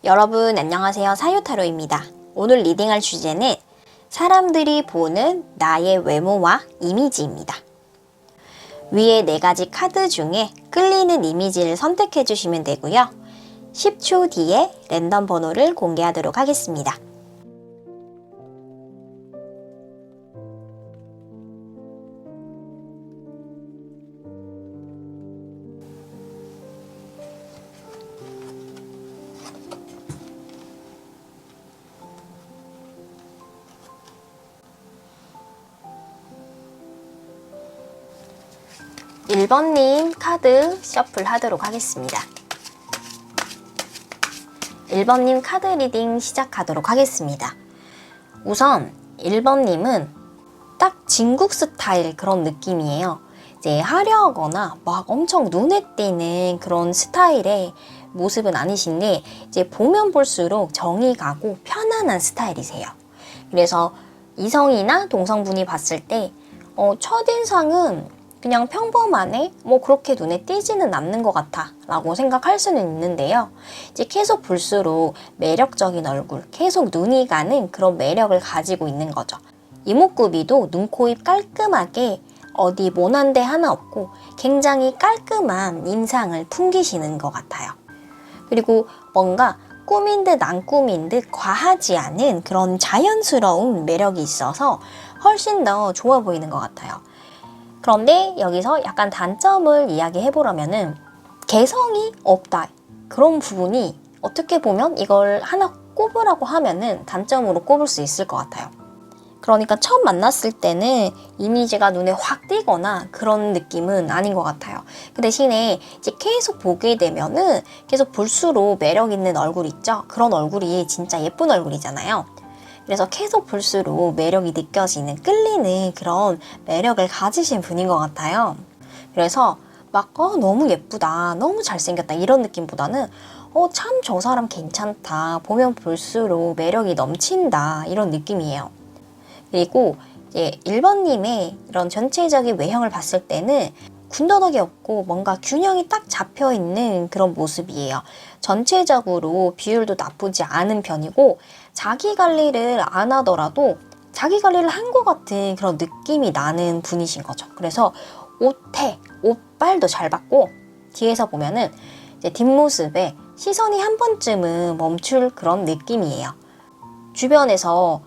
여러분 안녕하세요. 사유타로입니다. 오늘 리딩할 주제는 사람들이 보는 나의 외모와 이미지입니다. 위에 4가지 카드 중에 끌리는 이미지를 선택해 주시면 되고요. 10초 뒤에 랜덤 번호를 공개하도록 하겠습니다. (1번) 님 카드 셔플 하도록 하겠습니다. 1번 님 카드 리딩 시작하도록 하겠습니다. 우선 1번 님은 딱 진국 스타일 그런 느낌이에요. 이제 화려하거나 막 엄청 눈에 띄는 그런 스타일의 모습은 아니신데 이제 보면 볼수록 정이 가고 편안한 스타일이세요. 그래서 이성이나 동성분이 봤을 때 첫인상은 그냥 평범하네? 뭐 그렇게 눈에 띄지는 않는 것 같아 라고 생각할 수는 있는데요. 이제 계속 볼수록 매력적인 얼굴, 계속 눈이 가는 그런 매력을 가지고 있는 거죠. 이목구비도 눈, 코, 입 깔끔하게 어디 모난 데 하나 없고 굉장히 깔끔한 인상을 풍기시는 것 같아요. 그리고 뭔가 꾸민 듯 안 꾸민 듯 과하지 않은 그런 자연스러운 매력이 있어서 훨씬 더 좋아 보이는 것 같아요. 그런데 여기서 약간 단점을 이야기해보려면은 개성이 없다. 그런 부분이 어떻게 보면 이걸 하나 꼽으라고 하면은 단점으로 꼽을 수 있을 것 같아요. 그러니까 처음 만났을 때는 이미지가 눈에 확 띄거나 그런 느낌은 아닌 것 같아요. 그 대신에 이제 계속 보게 되면은 계속 볼수록 매력 있는 얼굴 있죠? 그런 얼굴이 진짜 예쁜 얼굴이잖아요. 그래서 계속 볼수록 매력이 느껴지는, 끌리는 그런 매력을 가지신 분인 것 같아요. 그래서 막 너무 예쁘다, 너무 잘생겼다 이런 느낌보다는 참 저 사람 괜찮다, 보면 볼수록 매력이 넘친다 이런 느낌이에요. 그리고 이제 1번님의 이런 전체적인 외형을 봤을 때는 군더더기 없고 뭔가 균형이 딱 잡혀있는 그런 모습이에요. 전체적으로 비율도 나쁘지 않은 편이고 자기 관리를 안 하더라도 자기 관리를 한 것 같은 그런 느낌이 나는 분이신 거죠. 그래서 옷빨도 잘 받고 뒤에서 보면은 이제 뒷모습에 시선이 한 번쯤은 멈출 그런 느낌이에요. 주변에서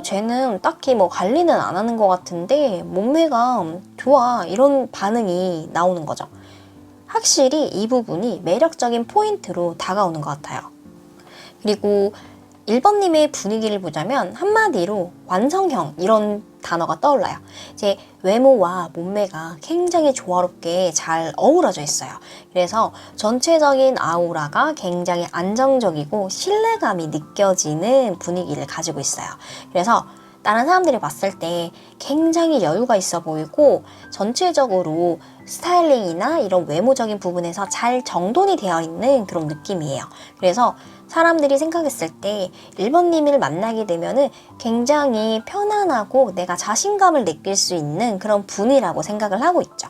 쟤는 딱히 뭐 관리는 안 하는 것 같은데 몸매가 좋아 이런 반응이 나오는 거죠. 확실히 이 부분이 매력적인 포인트로 다가오는 것 같아요. 그리고 1번님의 분위기를 보자면 한마디로 완성형 이런 단어가 떠올라요. 이제 외모와 몸매가 굉장히 조화롭게 잘 어우러져 있어요. 그래서 전체적인 아우라가 굉장히 안정적이고 신뢰감이 느껴지는 분위기를 가지고 있어요. 그래서 다른 사람들이 봤을 때 굉장히 여유가 있어 보이고 전체적으로 스타일링이나 이런 외모적인 부분에서 잘 정돈이 되어 있는 그런 느낌이에요. 그래서 사람들이 생각했을 때 1번님을 만나게 되면은 굉장히 편안하고 내가 자신감을 느낄 수 있는 그런 분이라고 생각을 하고 있죠.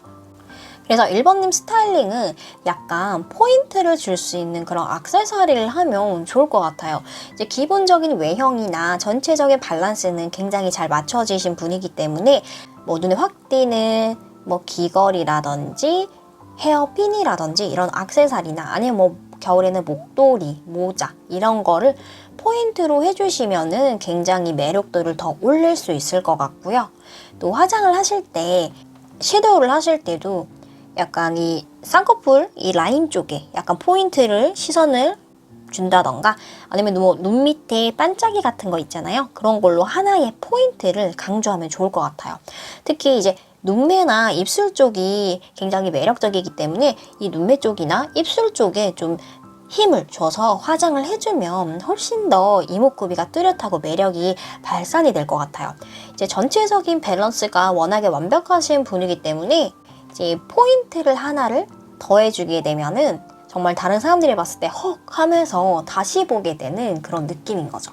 그래서 1번님 스타일링은 약간 포인트를 줄 수 있는 그런 액세서리를 하면 좋을 것 같아요. 이제 기본적인 외형이나 전체적인 밸런스는 굉장히 잘 맞춰지신 분이기 때문에 뭐 눈에 확 띄는 뭐 귀걸이라든지 헤어핀이라든지 이런 액세서리나 아니면 뭐 겨울에는 목도리, 모자 이런 거를 포인트로 해주시면은 굉장히 매력도를 더 올릴 수 있을 것 같고요. 또 화장을 하실 때 섀도우를 하실 때도 약간 이 쌍꺼풀 이 라인 쪽에 약간 포인트를 시선을 준다던가 아니면 뭐 눈 밑에 반짝이 같은 거 있잖아요. 그런 걸로 하나의 포인트를 강조하면 좋을 것 같아요. 특히 이제 눈매나 입술 쪽이 굉장히 매력적이기 때문에 이 눈매 쪽이나 입술 쪽에 좀 힘을 줘서 화장을 해주면 훨씬 더 이목구비가 뚜렷하고 매력이 발산이 될 것 같아요. 이제 전체적인 밸런스가 워낙에 완벽하신 분이기 때문에 이제 포인트를 하나를 더해주게 되면은 정말 다른 사람들이 봤을 때 헉 하면서 다시 보게 되는 그런 느낌인 거죠.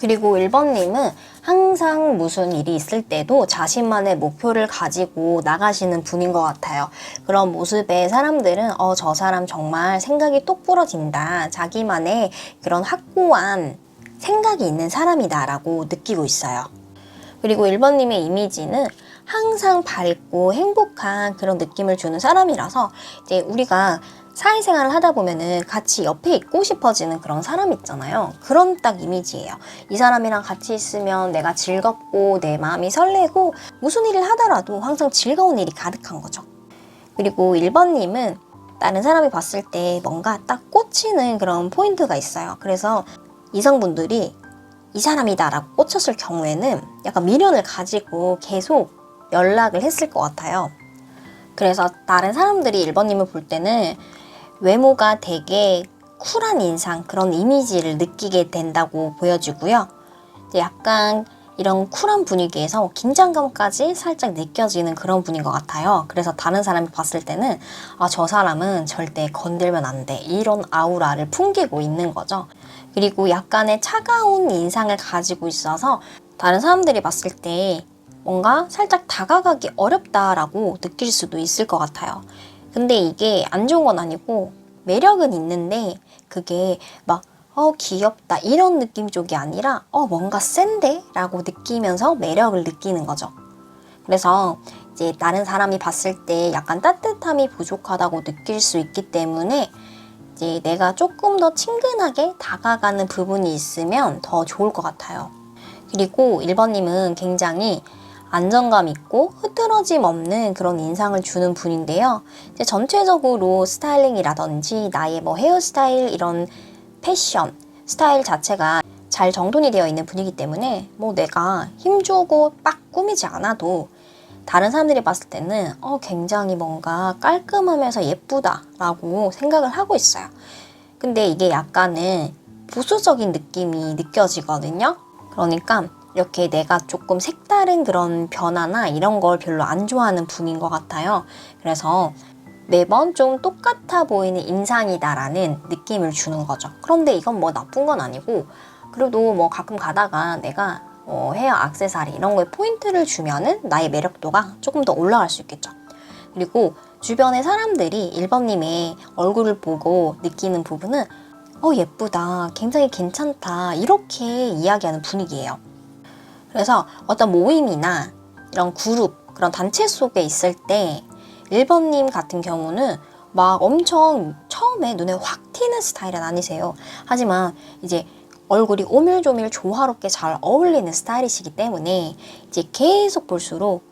그리고 1번님은 항상 무슨 일이 있을 때도 자신만의 목표를 가지고 나가시는 분인 것 같아요. 그런 모습에 사람들은 저 사람 정말 생각이 똑부러진다. 자기만의 그런 확고한 생각이 있는 사람이다 라고 느끼고 있어요. 그리고 1번님의 이미지는 항상 밝고 행복한 그런 느낌을 주는 사람이라서 이제 우리가 사회생활을 하다 보면은 같이 옆에 있고 싶어지는 그런 사람 있잖아요. 그런 딱 이미지예요. 이 사람이랑 같이 있으면 내가 즐겁고 내 마음이 설레고 무슨 일을 하더라도 항상 즐거운 일이 가득한 거죠. 그리고 1번님은 다른 사람이 봤을 때 뭔가 딱 꽂히는 그런 포인트가 있어요. 그래서 이성분들이 이 사람이다 라고 꽂혔을 경우에는 약간 미련을 가지고 계속 연락을 했을 것 같아요. 그래서 다른 사람들이 1번님을 볼 때는 외모가 되게 쿨한 인상, 그런 이미지를 느끼게 된다고 보여지고요. 약간 이런 쿨한 분위기에서 긴장감까지 살짝 느껴지는 그런 분인 것 같아요. 그래서 다른 사람이 봤을 때는 저 사람은 절대 건들면 안 돼. 이런 아우라를 풍기고 있는 거죠. 그리고 약간의 차가운 인상을 가지고 있어서 다른 사람들이 봤을 때 뭔가 살짝 다가가기 어렵다라고 느낄 수도 있을 것 같아요. 근데 이게 안 좋은 건 아니고 매력은 있는데 그게 막 귀엽다 이런 느낌 쪽이 아니라 뭔가 센데? 라고 느끼면서 매력을 느끼는 거죠. 그래서 이제 다른 사람이 봤을 때 약간 따뜻함이 부족하다고 느낄 수 있기 때문에 이제 내가 조금 더 친근하게 다가가는 부분이 있으면 더 좋을 것 같아요. 그리고 1번님은 굉장히 안정감 있고 흐트러짐 없는 그런 인상을 주는 분인데요. 이제 전체적으로 스타일링이라든지 나의 뭐 헤어스타일 이런 패션, 스타일 자체가 잘 정돈이 되어 있는 분이기 때문에 뭐 내가 힘주고 빡 꾸미지 않아도 다른 사람들이 봤을 때는 굉장히 뭔가 깔끔하면서 예쁘다라고 생각을 하고 있어요. 근데 이게 약간은 보수적인 느낌이 느껴지거든요. 그러니까 이렇게 내가 조금 색다른 그런 변화나 이런 걸 별로 안 좋아하는 분인 것 같아요. 그래서 매번 좀 똑같아 보이는 인상이다라는 느낌을 주는 거죠. 그런데 이건 뭐 나쁜 건 아니고 그래도 뭐 가끔 가다가 내가 헤어 액세서리 이런 거에 포인트를 주면은 나의 매력도가 조금 더 올라갈 수 있겠죠. 그리고 주변의 사람들이 1번님의 얼굴을 보고 느끼는 부분은 예쁘다, 굉장히 괜찮다 이렇게 이야기하는 분위기예요. 그래서 어떤 모임이나 이런 그룹, 그런 단체 속에 있을 때 1번님 같은 경우는 막 엄청 처음에 눈에 확 튀는 스타일은 아니세요. 하지만 이제 얼굴이 오밀조밀 조화롭게 잘 어울리는 스타일이시기 때문에 이제 계속 볼수록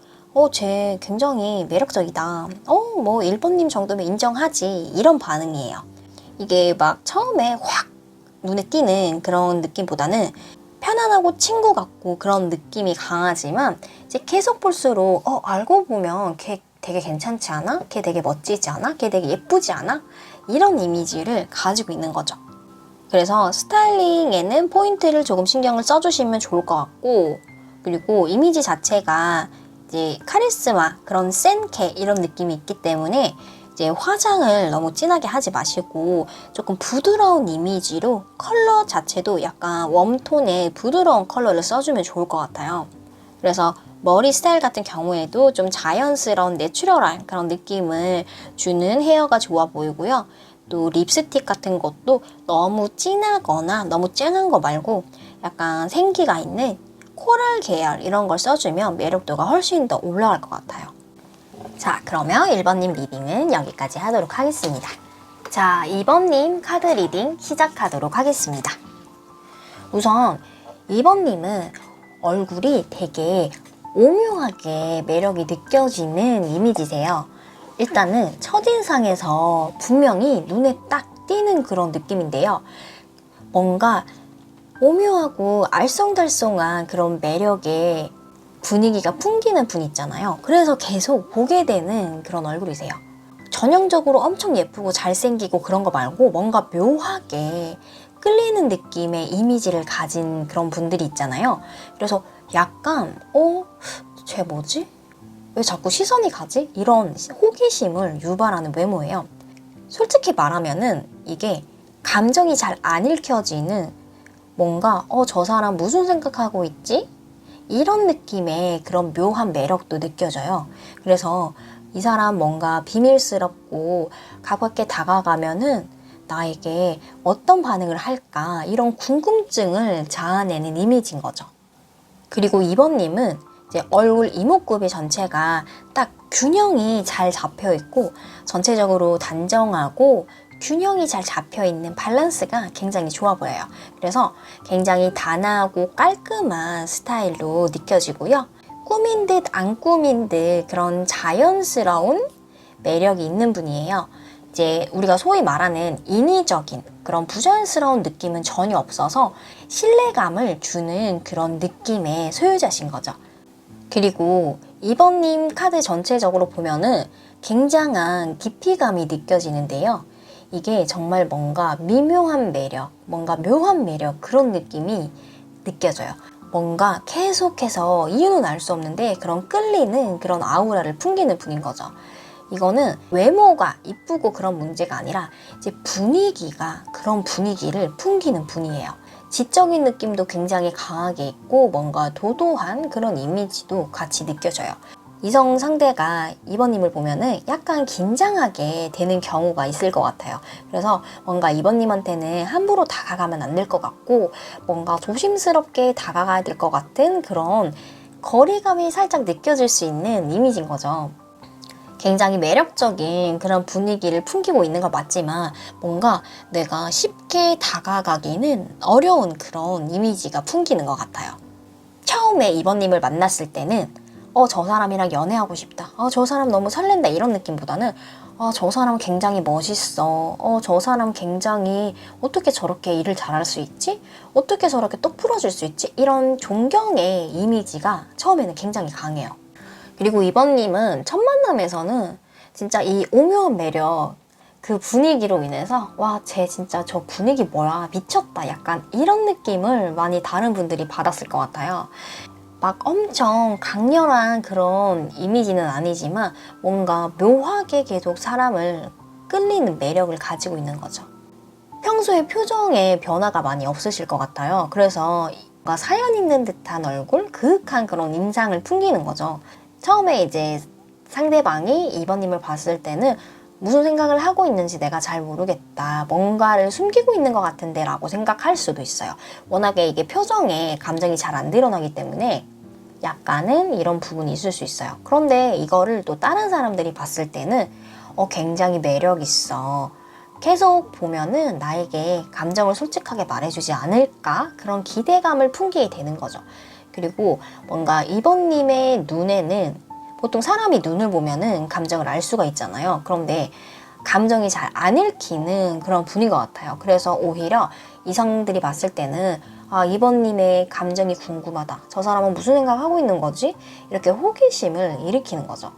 쟤 굉장히 매력적이다. 뭐 1번님 정도면 인정하지. 이런 반응이에요. 이게 막 처음에 확 눈에 띄는 그런 느낌보다는 편안하고 친구 같고 그런 느낌이 강하지만 이제 계속 볼수록 알고 보면 걔 되게 괜찮지 않아? 걔 되게 멋지지 않아? 걔 되게 예쁘지 않아? 이런 이미지를 가지고 있는 거죠. 그래서 스타일링에는 포인트를 조금 신경을 써주시면 좋을 것 같고, 그리고 이미지 자체가 이제 카리스마, 그런 센 캐 이런 느낌이 있기 때문에 이제 화장을 너무 진하게 하지 마시고 조금 부드러운 이미지로 컬러 자체도 약간 웜톤의 부드러운 컬러를 써주면 좋을 것 같아요. 그래서 머리 스타일 같은 경우에도 좀 자연스러운 내추럴한 그런 느낌을 주는 헤어가 좋아 보이고요. 또 립스틱 같은 것도 너무 진하거나 너무 쨍한 거 말고 약간 생기가 있는 코랄 계열 이런 걸 써주면 매력도가 훨씬 더 올라갈 것 같아요. 자, 그러면 1번님 리딩은 여기까지 하도록 하겠습니다. 자, 2번님 카드 리딩 시작하도록 하겠습니다. 우선 2번님은 얼굴이 되게 오묘하게 매력이 느껴지는 이미지세요. 일단은 첫인상에서 분명히 눈에 딱 띄는 그런 느낌인데요. 뭔가 오묘하고 알쏭달쏭한 그런 매력의 분위기가 풍기는 분 있잖아요. 그래서 계속 보게 되는 그런 얼굴이세요. 전형적으로 엄청 예쁘고 잘생기고 그런 거 말고 뭔가 묘하게 끌리는 느낌의 이미지를 가진 그런 분들이 있잖아요. 그래서 약간 쟤 뭐지? 왜 자꾸 시선이 가지? 이런 호기심을 유발하는 외모예요. 솔직히 말하면은 이게 감정이 잘 안 읽혀지는 뭔가 저 사람 무슨 생각하고 있지? 이런 느낌의 그런 묘한 매력도 느껴져요. 그래서 이 사람 뭔가 비밀스럽고 가볍게 다가가면은 나에게 어떤 반응을 할까 이런 궁금증을 자아내는 이미지인 거죠. 그리고 2번님은 이제 얼굴 이목구비 전체가 딱 균형이 잘 잡혀 있고 전체적으로 단정하고 균형이 잘 잡혀 있는 밸런스가 굉장히 좋아 보여요. 그래서 굉장히 단아하고 깔끔한 스타일로 느껴지고요. 꾸민 듯 안 꾸민 듯 그런 자연스러운 매력이 있는 분이에요. 이제 우리가 소위 말하는 인위적인 그런 부자연스러운 느낌은 전혀 없어서 신뢰감을 주는 그런 느낌의 소유자신 거죠. 그리고 2번님 카드 전체적으로 보면은 굉장한 깊이감이 느껴지는데요. 이게 정말 뭔가 미묘한 매력, 뭔가 묘한 매력 그런 느낌이 느껴져요. 뭔가 계속해서 이유는 알 수 없는데 그런 끌리는 그런 아우라를 풍기는 분인 거죠. 이거는 외모가 이쁘고 그런 문제가 아니라 이제 분위기가 그런 분위기를 풍기는 분이에요. 지적인 느낌도 굉장히 강하게 있고 뭔가 도도한 그런 이미지도 같이 느껴져요. 이성 상대가 2번님을 보면은 약간 긴장하게 되는 경우가 있을 것 같아요. 그래서 뭔가 2번님한테는 함부로 다가가면 안 될 것 같고 뭔가 조심스럽게 다가가야 될 것 같은 그런 거리감이 살짝 느껴질 수 있는 이미지인 거죠. 굉장히 매력적인 그런 분위기를 풍기고 있는 건 맞지만 뭔가 내가 쉽게 다가가기는 어려운 그런 이미지가 풍기는 것 같아요. 처음에 2번님을 만났을 때는 저 사람이랑 연애하고 싶다. 저 사람 너무 설렌다. 이런 느낌보다는 저 사람 굉장히 멋있어. 저 사람 굉장히 어떻게 저렇게 일을 잘할 수 있지? 어떻게 저렇게 똑 부러질 수 있지? 이런 존경의 이미지가 처음에는 굉장히 강해요. 그리고 2번님은 첫 만남에서는 진짜 이 오묘한 매력, 그 분위기로 인해서 와, 쟤 진짜 저 분위기 뭐야, 미쳤다. 약간 이런 느낌을 많이 다른 분들이 받았을 것 같아요. 막 엄청 강렬한 그런 이미지는 아니지만 뭔가 묘하게 계속 사람을 끌리는 매력을 가지고 있는 거죠. 평소에 표정에 변화가 많이 없으실 것 같아요. 그래서 뭔가 사연 있는 듯한 얼굴, 그윽한 그런 인상을 풍기는 거죠. 처음에 이제 상대방이 2번님을 봤을 때는 무슨 생각을 하고 있는지 내가 잘 모르겠다. 뭔가를 숨기고 있는 것 같은데 라고 생각할 수도 있어요. 워낙에 이게 표정에 감정이 잘 안 드러나기 때문에 약간은 이런 부분이 있을 수 있어요. 그런데 이거를 또 다른 사람들이 봤을 때는 굉장히 매력 있어. 계속 보면은 나에게 감정을 솔직하게 말해주지 않을까? 그런 기대감을 풍기게 되는 거죠. 그리고 뭔가 2번님의 눈에는 보통 사람이 눈을 보면은 감정을 알 수가 있잖아요. 그런데 감정이 잘 안 읽히는 그런 분인 것 같아요. 그래서 오히려 이성들이 봤을 때는 2번님의 감정이 궁금하다. 저 사람은 무슨 생각하고 있는 거지? 이렇게 호기심을 일으키는 거죠.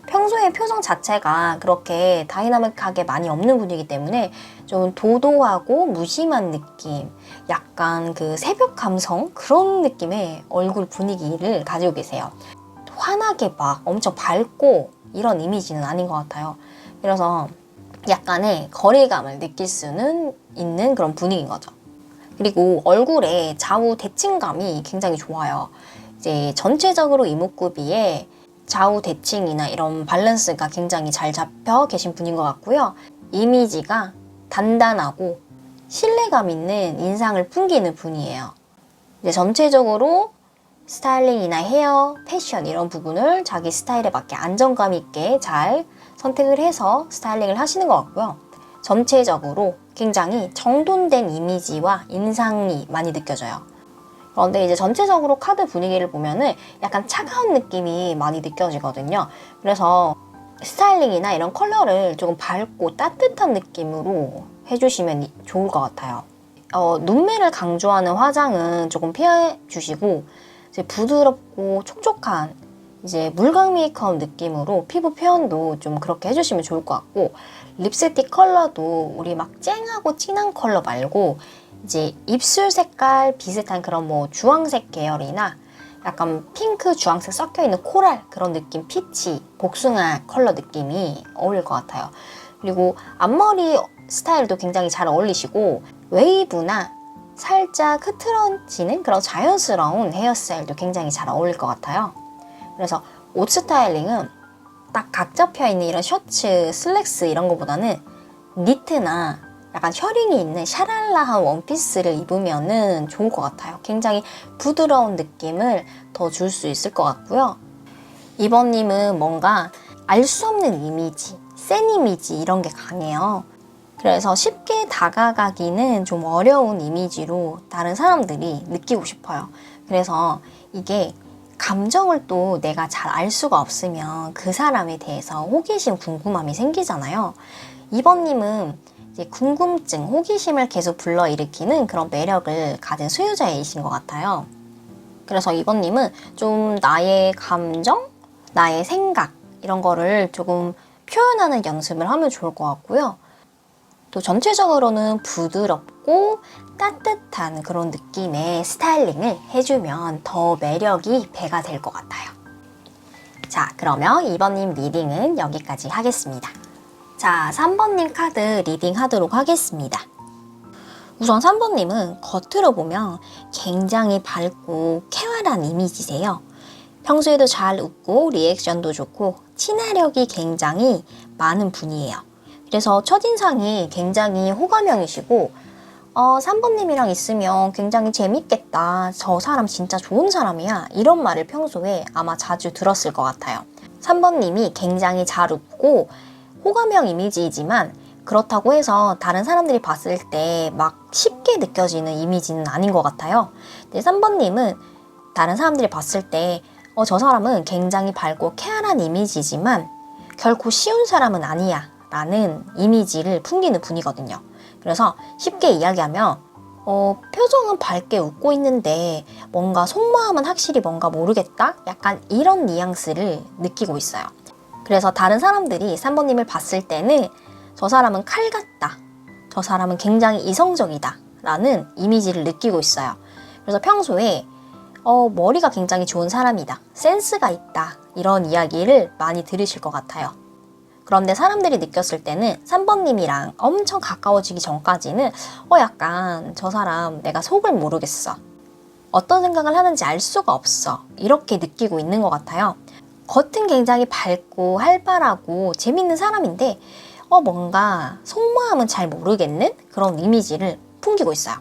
평소에 표정 자체가 그렇게 다이나믹하게 많이 없는 분이기 때문에 좀 도도하고 무심한 느낌, 약간 그 새벽 감성 그런 느낌의 얼굴 분위기를 가지고 계세요. 환하게 막 엄청 밝고 이런 이미지는 아닌 것 같아요. 그래서 약간의 거리감을 느낄 수는 있는 그런 분위기인 거죠. 그리고 얼굴에 좌우 대칭감이 굉장히 좋아요. 이제 전체적으로 이목구비에 좌우 대칭이나 이런 밸런스가 굉장히 잘 잡혀 계신 분인 것 같고요. 이미지가 단단하고 신뢰감 있는 인상을 풍기는 분이에요. 이제 전체적으로 스타일링이나 헤어, 패션 이런 부분을 자기 스타일에 맞게 안정감 있게 잘 선택을 해서 스타일링을 하시는 것 같고요. 전체적으로 굉장히 정돈된 이미지와 인상이 많이 느껴져요. 그런데 이제 전체적으로 카드 분위기를 보면은 약간 차가운 느낌이 많이 느껴지거든요. 그래서 스타일링이나 이런 컬러를 조금 밝고 따뜻한 느낌으로 해주시면 좋을 것 같아요. 눈매를 강조하는 화장은 조금 피해 주시고 이제 부드럽고 촉촉한 이제 물광 메이크업 느낌으로 피부 표현도 좀 그렇게 해주시면 좋을 것 같고 립스틱 컬러도 우리 막 쨍하고 진한 컬러 말고 이제 입술 색깔 비슷한 그런 뭐 주황색 계열이나 약간 핑크 주황색 섞여있는 코랄 그런 느낌 피치 복숭아 컬러 느낌이 어울릴 것 같아요. 그리고 앞머리 스타일도 굉장히 잘 어울리시고 웨이브나 살짝 흐트러지는 그런 자연스러운 헤어스타일도 굉장히 잘 어울릴 것 같아요. 그래서 옷 스타일링은 딱 각 잡혀있는 이런 셔츠, 슬랙스 이런 거보다는 니트나 약간 셔링이 있는 샤랄라한 원피스를 입으면은 좋을 것 같아요. 굉장히 부드러운 느낌을 더 줄 수 있을 것 같고요. 2번님은 뭔가 알 수 없는 이미지, 센 이미지 이런 게 강해요. 그래서 쉽게 다가가기는 좀 어려운 이미지로 다른 사람들이 느끼고 싶어요. 그래서 이게 감정을 또 내가 잘 알 수가 없으면 그 사람에 대해서 호기심, 궁금함이 생기잖아요. 2번님은 이제 궁금증, 호기심을 계속 불러일으키는 그런 매력을 가진 소유자이신 것 같아요. 그래서 2번님은 좀 나의 감정, 나의 생각 이런 거를 조금 표현하는 연습을 하면 좋을 것 같고요. 또 전체적으로는 부드럽고 따뜻한 그런 느낌의 스타일링을 해주면 더 매력이 배가 될 것 같아요. 자, 그러면 2번님 리딩은 여기까지 하겠습니다. 자, 3번님 카드 리딩 하도록 하겠습니다. 우선 3번님은 겉으로 보면 굉장히 밝고 쾌활한 이미지세요. 평소에도 잘 웃고 리액션도 좋고 친화력이 굉장히 많은 분이에요. 그래서 첫인상이 굉장히 호감형이시고 3번님이랑 있으면 굉장히 재밌겠다. 저 사람 진짜 좋은 사람이야. 이런 말을 평소에 아마 자주 들었을 것 같아요. 3번님이 굉장히 잘 웃고 호감형 이미지이지만 그렇다고 해서 다른 사람들이 봤을 때 막 쉽게 느껴지는 이미지는 아닌 것 같아요. 근데 3번님은 다른 사람들이 봤을 때 저 사람은 굉장히 밝고 쾌활한 이미지지만 결코 쉬운 사람은 아니야 라는 이미지를 풍기는 분이거든요. 그래서 쉽게 이야기하면 표정은 밝게 웃고 있는데 뭔가 속마음은 확실히 뭔가 모르겠다? 약간 이런 뉘앙스를 느끼고 있어요. 그래서 다른 사람들이 3번님을 봤을 때는 저 사람은 칼 같다. 저 사람은 굉장히 이성적이다. 라는 이미지를 느끼고 있어요. 그래서 평소에 머리가 굉장히 좋은 사람이다. 센스가 있다. 이런 이야기를 많이 들으실 것 같아요. 그런데 사람들이 느꼈을 때는 3번님이랑 엄청 가까워지기 전까지는 약간 저 사람 내가 속을 모르겠어. 어떤 생각을 하는지 알 수가 없어. 이렇게 느끼고 있는 것 같아요. 겉은 굉장히 밝고 활발하고 재밌는 사람인데 뭔가 속마음은 잘 모르겠는 그런 이미지를 풍기고 있어요.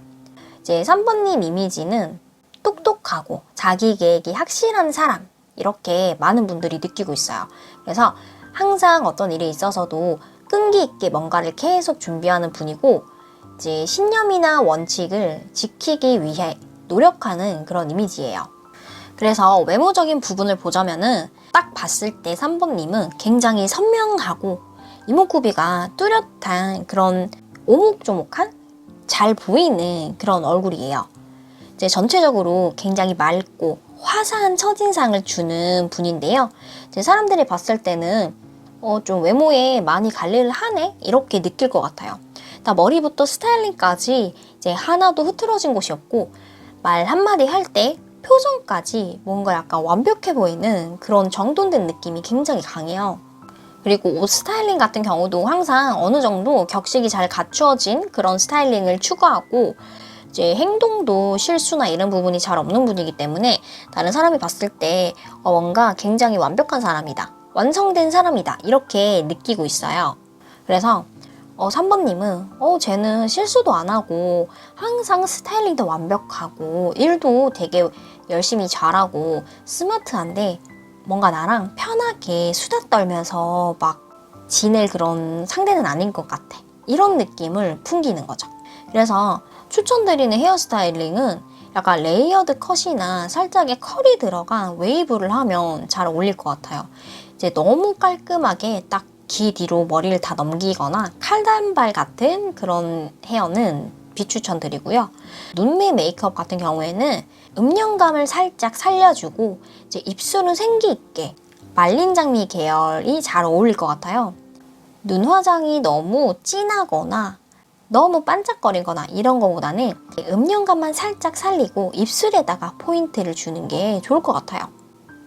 이제 3번님 이미지는 똑똑하고 자기 계획이 확실한 사람 이렇게 많은 분들이 느끼고 있어요. 그래서 항상 어떤 일에 있어서도 끈기 있게 뭔가를 계속 준비하는 분이고 이제 신념이나 원칙을 지키기 위해 노력하는 그런 이미지예요. 그래서 외모적인 부분을 보자면은 딱 봤을 때 3번님은 굉장히 선명하고 이목구비가 뚜렷한 그런 오목조목한 잘 보이는 그런 얼굴이에요. 이제 전체적으로 굉장히 맑고 화사한 첫인상을 주는 분인데요. 이제 사람들이 봤을 때는 좀 외모에 많이 관리를 하네? 이렇게 느낄 것 같아요. 다 머리부터 스타일링까지 이제 하나도 흐트러진 곳이 없고 말 한마디 할 때 표정까지 뭔가 약간 완벽해 보이는 그런 정돈된 느낌이 굉장히 강해요. 그리고 옷 스타일링 같은 경우도 항상 어느 정도 격식이 잘 갖추어진 그런 스타일링을 추구하고 이제 행동도 실수나 이런 부분이 잘 없는 분이기 때문에 다른 사람이 봤을 때 뭔가 굉장히 완벽한 사람이다. 완성된 사람이다. 이렇게 느끼고 있어요. 그래서 3번님은 쟤는 실수도 안 하고 항상 스타일링도 완벽하고 일도 되게 열심히 잘하고 스마트한데 뭔가 나랑 편하게 수다 떨면서 막 지낼 그런 상대는 아닌 것 같아. 이런 느낌을 풍기는 거죠. 그래서 추천드리는 헤어스타일링은 약간 레이어드 컷이나 살짝의 컬이 들어간 웨이브를 하면 잘 어울릴 것 같아요. 이제 너무 깔끔하게 딱 귀 뒤로 머리를 다 넘기거나 칼단발 같은 그런 헤어는 비추천드리고요. 눈매 메이크업 같은 경우에는 음영감을 살짝 살려주고 이제 입술은 생기 있게 말린 장미 계열이 잘 어울릴 것 같아요. 눈 화장이 너무 진하거나 너무 반짝거리거나 이런 거보다는 음영감만 살짝 살리고 입술에다가 포인트를 주는 게 좋을 것 같아요.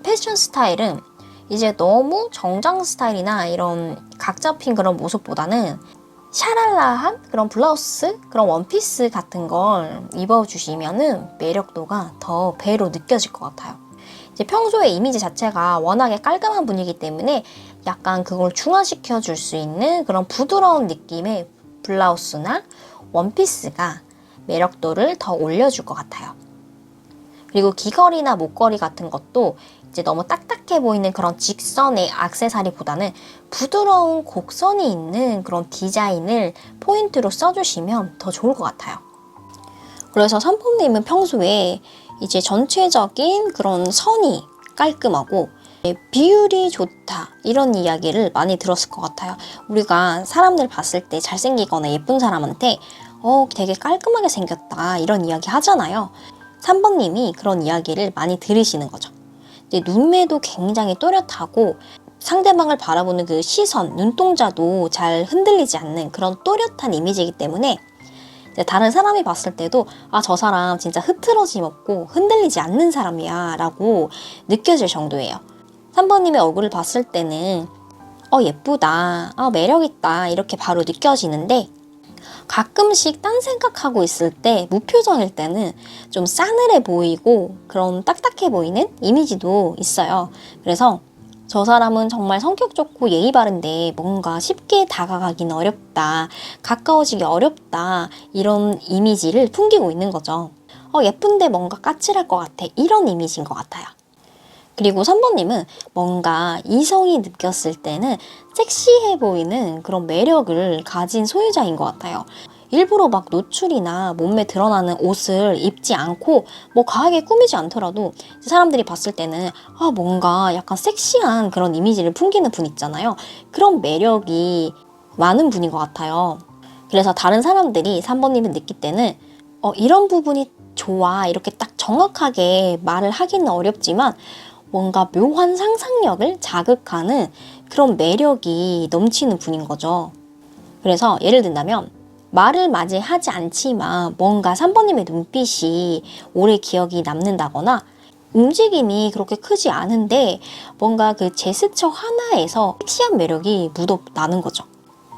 패션 스타일은 이제 너무 정장 스타일이나 이런 각 잡힌 그런 모습보다는 샤랄라한 그런 블라우스, 그런 원피스 같은 걸 입어주시면은 매력도가 더 배로 느껴질 것 같아요. 이제 평소에 이미지 자체가 워낙에 깔끔한 분이기 때문에 약간 그걸 중화시켜 줄 수 있는 그런 부드러운 느낌의 블라우스나 원피스가 매력도를 더 올려줄 것 같아요. 그리고 귀걸이나 목걸이 같은 것도 이제 너무 딱딱해 보이는 그런 직선의 액세서리보다는 부드러운 곡선이 있는 그런 디자인을 포인트로 써주시면 더 좋을 것 같아요. 그래서 삼범님은 평소에 이제 전체적인 그런 선이 깔끔하고 비율이 좋다 이런 이야기를 많이 들었을 것 같아요. 우리가 사람들 봤을 때 잘생기거나 예쁜 사람한테 되게 깔끔하게 생겼다 이런 이야기 하잖아요. 3번님이 그런 이야기를 많이 들으시는 거죠. 이제 눈매도 굉장히 또렷하고 상대방을 바라보는 그 시선, 눈동자도 잘 흔들리지 않는 그런 또렷한 이미지이기 때문에 이제 다른 사람이 봤을 때도 저 사람 진짜 흐트러짐 없고 흔들리지 않는 사람이야 라고 느껴질 정도예요. 3번님의 얼굴을 봤을 때는 예쁘다, 매력있다 이렇게 바로 느껴지는데 가끔씩 딴 생각하고 있을 때 무표정일 때는 좀 싸늘해 보이고 그런 딱딱해 보이는 이미지도 있어요. 그래서 저 사람은 정말 성격 좋고 예의 바른데 뭔가 쉽게 다가가기는 어렵다, 가까워지기 어렵다 이런 이미지를 풍기고 있는 거죠. 예쁜데 뭔가 까칠할 것 같아 이런 이미지인 것 같아요. 그리고 3번님은 뭔가 이성이 느꼈을 때는 섹시해 보이는 그런 매력을 가진 소유자인 것 같아요. 일부러 막 노출이나 몸매 드러나는 옷을 입지 않고 뭐 과하게 꾸미지 않더라도 사람들이 봤을 때는 뭔가 약간 섹시한 그런 이미지를 풍기는 분 있잖아요. 그런 매력이 많은 분인 것 같아요. 그래서 다른 사람들이 3번님을 느낄 때는 이런 부분이 좋아 이렇게 딱 정확하게 말을 하기는 어렵지만 뭔가 묘한 상상력을 자극하는 그런 매력이 넘치는 분인 거죠. 그래서 예를 든다면 말을 마치 하지 않지만 뭔가 3번님의 눈빛이 오래 기억이 남는다거나 움직임이 그렇게 크지 않은데 뭔가 그 제스처 하나에서 섹시한 매력이 묻어나는 거죠.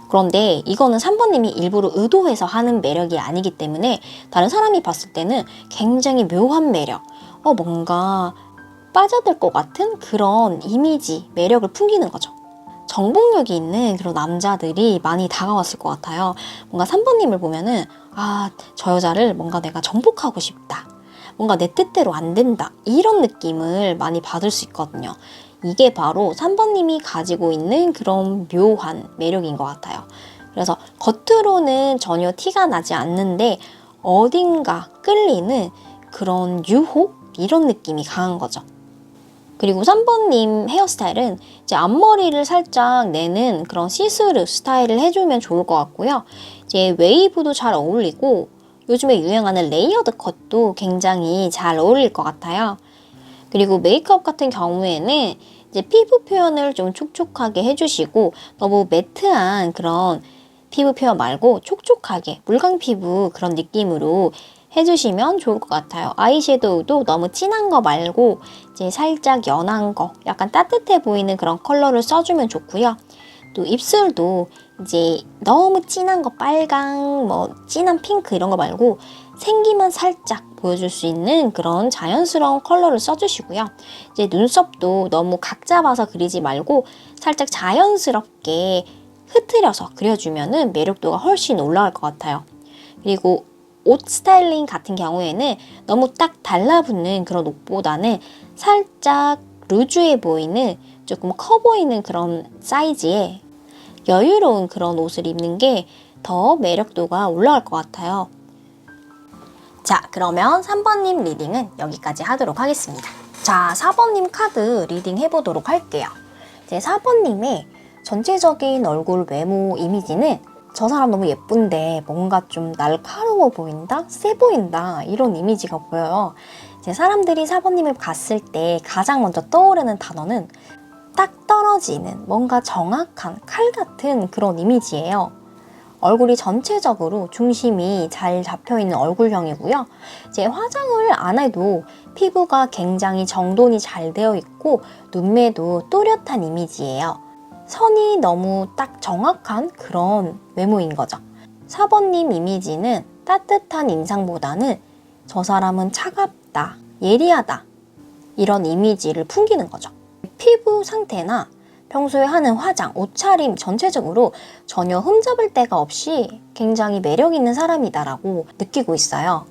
그런데 이거는 3번님이 일부러 의도해서 하는 매력이 아니기 때문에 다른 사람이 봤을 때는 굉장히 묘한 매력, 뭔가 빠져들 것 같은 그런 이미지, 매력을 풍기는 거죠. 정복력이 있는 그런 남자들이 많이 다가왔을 것 같아요. 뭔가 3번님을 보면은 저 여자를 뭔가 내가 정복하고 싶다. 뭔가 내 뜻대로 안 된다. 이런 느낌을 많이 받을 수 있거든요. 이게 바로 3번님이 가지고 있는 그런 묘한 매력인 것 같아요. 그래서 겉으로는 전혀 티가 나지 않는데 어딘가 끌리는 그런 유혹? 이런 느낌이 강한 거죠. 그리고 3번님 헤어스타일은 이제 앞머리를 살짝 내는 그런 시스루 스타일을 해주면 좋을 것 같고요. 이제 웨이브도 잘 어울리고 요즘에 유행하는 레이어드 컷도 굉장히 잘 어울릴 것 같아요. 그리고 메이크업 같은 경우에는 이제 피부 표현을 좀 촉촉하게 해주시고 너무 매트한 그런 피부 표현 말고 촉촉하게 물광 피부 그런 느낌으로 해주시면 좋을 것 같아요. 아이섀도우도 너무 진한 거 말고 이제 살짝 연한 거, 약간 따뜻해 보이는 그런 컬러를 써주면 좋고요. 또 입술도 이제 너무 진한 거 빨강, 뭐 진한 핑크 이런 거 말고 생기만 살짝 보여줄 수 있는 그런 자연스러운 컬러를 써주시고요. 이제 눈썹도 너무 각 잡아서 그리지 말고 살짝 자연스럽게 흐트려서 그려주면은 매력도가 훨씬 올라갈 것 같아요. 그리고 옷 스타일링 같은 경우에는 너무 딱 달라붙는 그런 옷보다는 살짝 루즈해 보이는 조금 커 보이는 그런 사이즈의 여유로운 그런 옷을 입는 게 더 매력도가 올라갈 것 같아요. 자, 그러면 3번님 리딩은 여기까지 하도록 하겠습니다. 자, 4번님 카드 리딩 해보도록 할게요. 이제 4번님의 전체적인 얼굴 외모 이미지는 저 사람 너무 예쁜데 뭔가 좀 날카로워 보인다? 세 보인다? 이런 이미지가 보여요. 이제 사람들이 4번님을 봤을 때 가장 먼저 떠오르는 단어는 딱 떨어지는 뭔가 정확한 칼 같은 그런 이미지예요. 얼굴이 전체적으로 중심이 잘 잡혀있는 얼굴형이고요. 이제 화장을 안 해도 피부가 굉장히 정돈이 잘 되어 있고 눈매도 또렷한 이미지예요. 선이 너무 딱 정확한 그런 외모인 거죠. 4번님 이미지는 따뜻한 인상보다는 저 사람은 차갑다, 예리하다 이런 이미지를 풍기는 거죠. 피부 상태나 평소에 하는 화장, 옷차림 전체적으로 전혀 흠잡을 데가 없이 굉장히 매력 있는 사람이다라고 느끼고 있어요.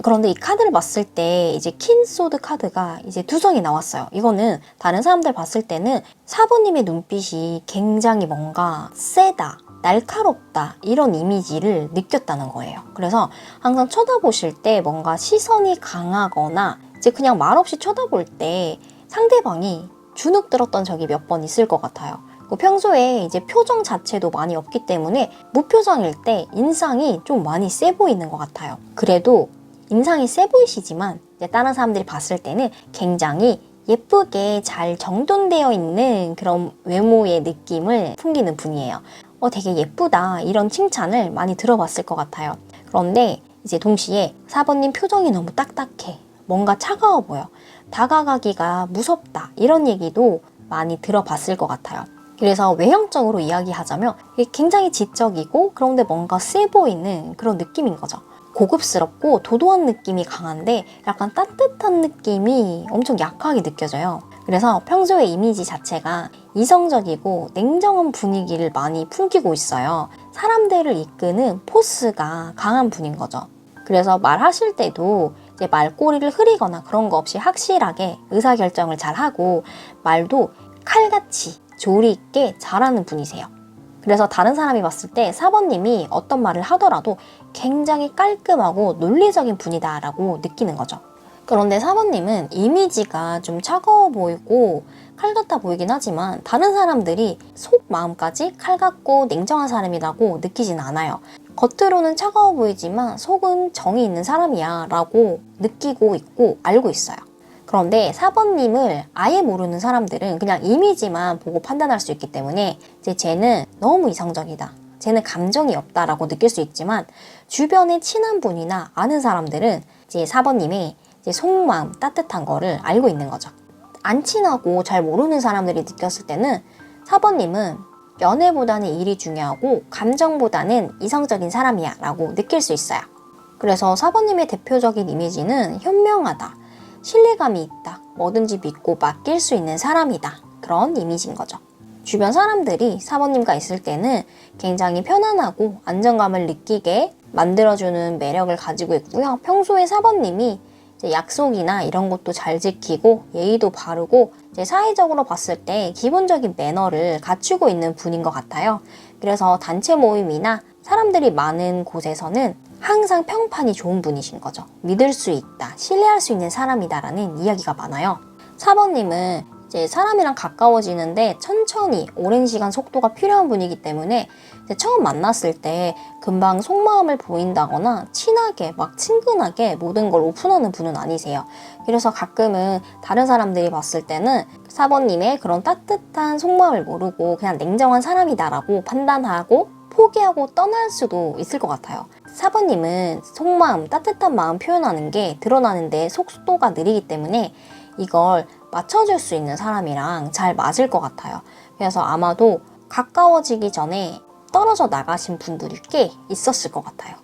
그런데 이 카드를 봤을 때 이제 퀸소드 카드가 이제 두 성이 나왔어요. 이거는 다른 사람들 봤을 때는 4번님의 눈빛이 굉장히 뭔가 세다, 날카롭다 이런 이미지를 느꼈다는 거예요. 그래서 항상 쳐다보실 때 뭔가 시선이 강하거나 이제 그냥 말없이 쳐다볼 때 상대방이 주눅 들었던 적이 몇 번 있을 것 같아요. 평소에 이제 표정 자체도 많이 없기 때문에 무표정일 때 인상이 좀 많이 세 보이는 것 같아요. 그래도 인상이 세 보이시지만 이제 다른 사람들이 봤을 때는 굉장히 예쁘게 잘 정돈되어 있는 그런 외모의 느낌을 풍기는 분이에요. 되게 예쁘다 이런 칭찬을 많이 들어봤을 것 같아요. 그런데 이제 동시에 4번님 표정이 너무 딱딱해. 뭔가 차가워 보여. 다가가기가 무섭다. 이런 얘기도 많이 들어봤을 것 같아요. 그래서 외형적으로 이야기하자면 이게 굉장히 지적이고 그런데 뭔가 세 보이는 그런 느낌인 거죠. 고급스럽고 도도한 느낌이 강한데 약간 따뜻한 느낌이 엄청 약하게 느껴져요. 그래서 평소의 이미지 자체가 이성적이고 냉정한 분위기를 많이 풍기고 있어요. 사람들을 이끄는 포스가 강한 분인 거죠. 그래서 말하실 때도 이제 말꼬리를 흐리거나 그런 거 없이 확실하게 의사결정을 잘 하고 말도 칼같이 조리 있게 잘하는 분이세요. 그래서 다른 사람이 봤을 때 4번님이 어떤 말을 하더라도 굉장히 깔끔하고 논리적인 분이다라고 느끼는 거죠. 그런데 4번님은 이미지가 좀 차가워 보이고 칼 같아 보이긴 하지만 다른 사람들이 속마음까지 칼 같고 냉정한 사람이라고 느끼진 않아요. 겉으로는 차가워 보이지만 속은 정이 있는 사람이야 라고 느끼고 있고 알고 있어요. 그런데 4번님을 아예 모르는 사람들은 그냥 이미지만 보고 판단할 수 있기 때문에 이제 쟤는 너무 이성적이다. 쟤는 감정이 없다라고 느낄 수 있지만 주변에 친한 분이나 아는 사람들은 이제 4번님의 이제 속마음 따뜻한 거를 알고 있는 거죠. 안 친하고 잘 모르는 사람들이 느꼈을 때는 4번님은 연애보다는 일이 중요하고 감정보다는 이성적인 사람이야 라고 느낄 수 있어요. 그래서 4번님의 대표적인 이미지는 현명하다, 신뢰감이 있다, 뭐든지 믿고 맡길 수 있는 사람이다 그런 이미지인 거죠. 주변 사람들이 4번님과 있을 때는 굉장히 편안하고 안정감을 느끼게 만들어주는 매력을 가지고 있고요. 평소에 4번님이 약속이나 이런 것도 잘 지키고 예의도 바르고 이제 사회적으로 봤을 때 기본적인 매너를 갖추고 있는 분인 것 같아요. 그래서 단체 모임이나 사람들이 많은 곳에서는 항상 평판이 좋은 분이신 거죠. 믿을 수 있다, 신뢰할 수 있는 사람이다라는 이야기가 많아요. 4번님은 이제 사람이랑 가까워지는데 천천히 오랜 시간 속도가 필요한 분이기 때문에 이제 처음 만났을 때 금방 속마음을 보인다거나 친하게 막 친근하게 모든 걸 오픈하는 분은 아니세요. 그래서 가끔은 다른 사람들이 봤을 때는 4번님의 그런 따뜻한 속마음을 모르고 그냥 냉정한 사람이다라고 판단하고 포기하고 떠날 수도 있을 것 같아요. 4번님은 속마음, 따뜻한 마음 표현하는 게 드러나는데 속도가 느리기 때문에 이걸 맞춰줄 수 있는 사람이랑 잘 맞을 것 같아요. 그래서 아마도 가까워지기 전에 떨어져 나가신 분들이 꽤 있었을 것 같아요.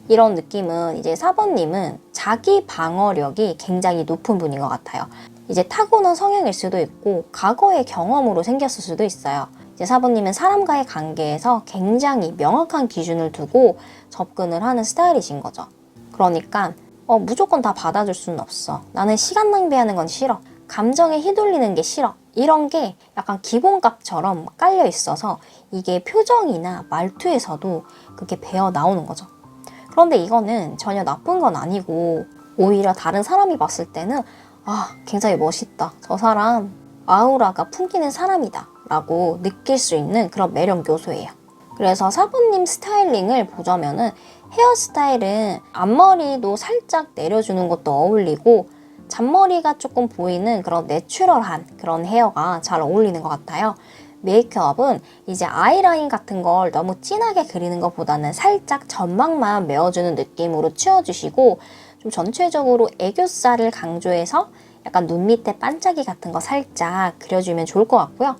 이런 느낌은 이제 4번님은 자기 방어력이 굉장히 높은 분인 것 같아요. 이제 타고난 성향일 수도 있고 과거의 경험으로 생겼을 수도 있어요. 이제 4번님은 사람과의 관계에서 굉장히 명확한 기준을 두고 접근을 하는 스타일이신 거죠. 그러니까 무조건 다 받아줄 수는 없어. 나는 시간 낭비하는 건 싫어. 감정에 휘둘리는 게 싫어. 이런 게 약간 기본값처럼 깔려 있어서 이게 표정이나 말투에서도 그게 배어 나오는 거죠. 그런데 이거는 전혀 나쁜 건 아니고 오히려 다른 사람이 봤을 때는 굉장히 멋있다. 저 사람 아우라가 풍기는 사람이다 라고 느낄 수 있는 그런 매력 요소예요. 그래서 4번님 스타일링을 보자면은 헤어스타일은 앞머리도 살짝 내려주는 것도 어울리고 잔머리가 조금 보이는 그런 내추럴한 그런 헤어가 잘 어울리는 것 같아요. 메이크업은 이제 아이라인 같은 걸 너무 진하게 그리는 것보다는 살짝 점막만 메워주는 느낌으로 치워주시고 좀 전체적으로 애교살을 강조해서 약간 눈 밑에 반짝이 같은 거 살짝 그려주면 좋을 것 같고요.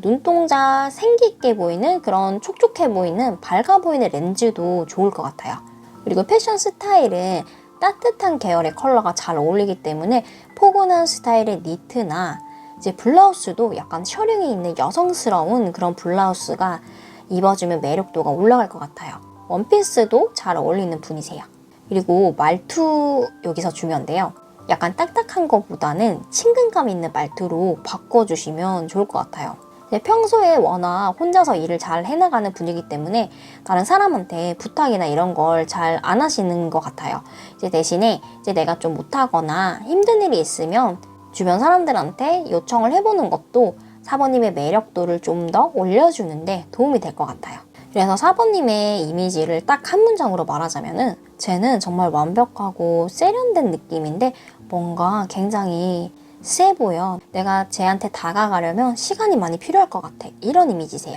눈동자 생기 있게 보이는 그런 촉촉해 보이는 밝아 보이는 렌즈도 좋을 것 같아요. 그리고 패션 스타일은 따뜻한 계열의 컬러가 잘 어울리기 때문에 포근한 스타일의 니트나 이제 블라우스도 약간 셔링이 있는 여성스러운 그런 블라우스가 입어주면 매력도가 올라갈 것 같아요. 원피스도 잘 어울리는 분이세요. 그리고 말투 여기서 중요한데요. 약간 딱딱한 것보다는 친근감 있는 말투로 바꿔주시면 좋을 것 같아요. 평소에 워낙 혼자서 일을 잘 해나가는 분이기 때문에 다른 사람한테 부탁이나 이런 걸 잘 안 하시는 것 같아요. 이제 대신에 이제 내가 좀 못하거나 힘든 일이 있으면 주변 사람들한테 요청을 해보는 것도 사번님의 매력도를 좀 더 올려주는데 도움이 될 것 같아요. 그래서 사번님의 이미지를 딱 한 문장으로 말하자면은 쟤는 정말 완벽하고 세련된 느낌인데 뭔가 굉장히 세 보여. 내가 쟤한테 다가가려면 시간이 많이 필요할 것 같아. 이런 이미지세요.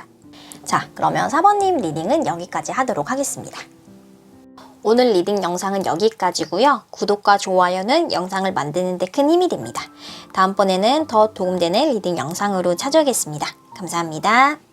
자, 그러면 4번님 리딩은 여기까지 하도록 하겠습니다. 오늘 리딩 영상은 여기까지고요. 구독과 좋아요는 영상을 만드는 데 큰 힘이 됩니다. 다음번에는 더 도움되는 리딩 영상으로 찾아오겠습니다. 감사합니다.